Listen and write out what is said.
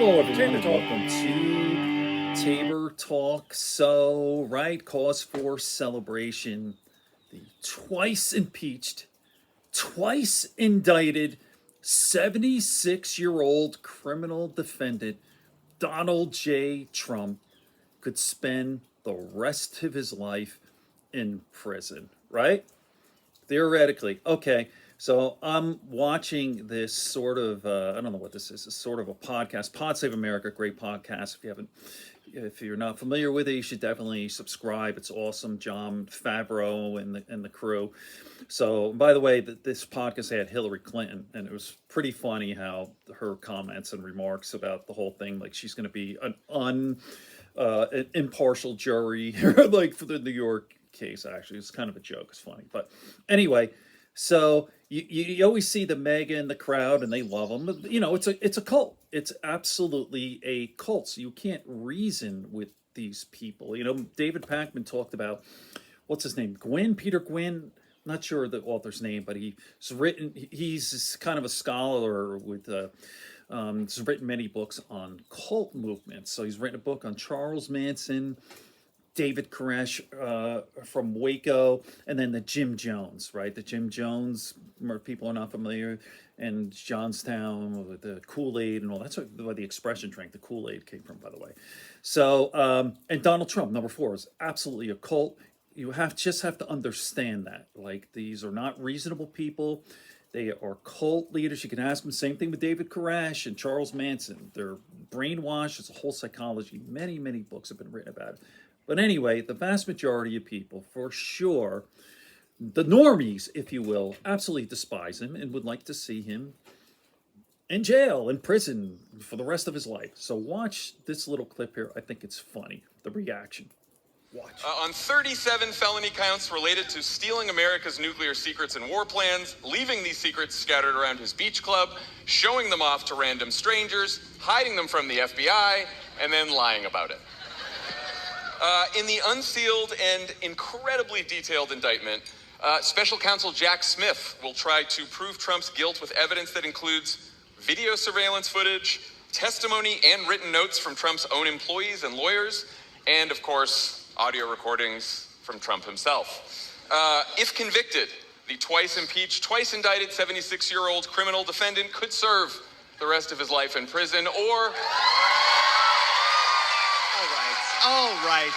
Hello, everyone, Tabor and Talk. welcome to Tabor Talk. So, right, cause for celebration. The twice impeached, twice indicted 76-year-old criminal defendant Donald J. Trump could spend the rest of his life in prison, right? Theoretically. Okay. So I'm watching this sort of, I don't know what this is. It's sort of a podcast. Pod Save America, great podcast. If you're not familiar with it, you should definitely subscribe. It's awesome. John Favreau and the crew. So, by the way, this podcast had Hillary Clinton, and it was pretty funny how her comments and remarks about the whole thing, like she's going to be an impartial jury, like for the New York case. Actually, it's kind of a joke. It's funny, but anyway. So you always see the mega in the crowd, and they love them. You know, it's a cult. It's absolutely a cult. So you can't reason with these people. You know, David Pakman talked about what's his name, Peter Gwynn. Not sure the author's name, but He's kind of a scholar with. He's written many books on cult movements. So he's written a book on Charles Manson, David Koresh from Waco, and then the Jim Jones, right? The Jim Jones, people are not familiar, and Johnstown with the Kool-Aid and all. That's where the expression "drank the Kool-Aid" came from, by the way. So, and Donald Trump, number 4, is absolutely a cult. You just have to understand that. Like, these are not reasonable people. They are cult leaders. You can ask them. Same thing with David Koresh and Charles Manson. They're brainwashed. It's a whole psychology. Many, many books have been written about it. But anyway, the vast majority of people, for sure, the normies, if you will, absolutely despise him and would like to see him in jail, in prison for the rest of his life. So watch this little clip here. I think it's funny, the reaction. Watch. On 37 felony counts related to stealing America's nuclear secrets and war plans, leaving these secrets scattered around his beach club, showing them off to random strangers, hiding them from the FBI, and then lying about it. In the unsealed and incredibly detailed indictment, Special Counsel Jack Smith will try to prove Trump's guilt with evidence that includes video surveillance footage, testimony and written notes from Trump's own employees and lawyers, and, of course, audio recordings from Trump himself. If convicted, the twice impeached, twice indicted 76-year-old criminal defendant could serve the rest of his life in prison or... All right.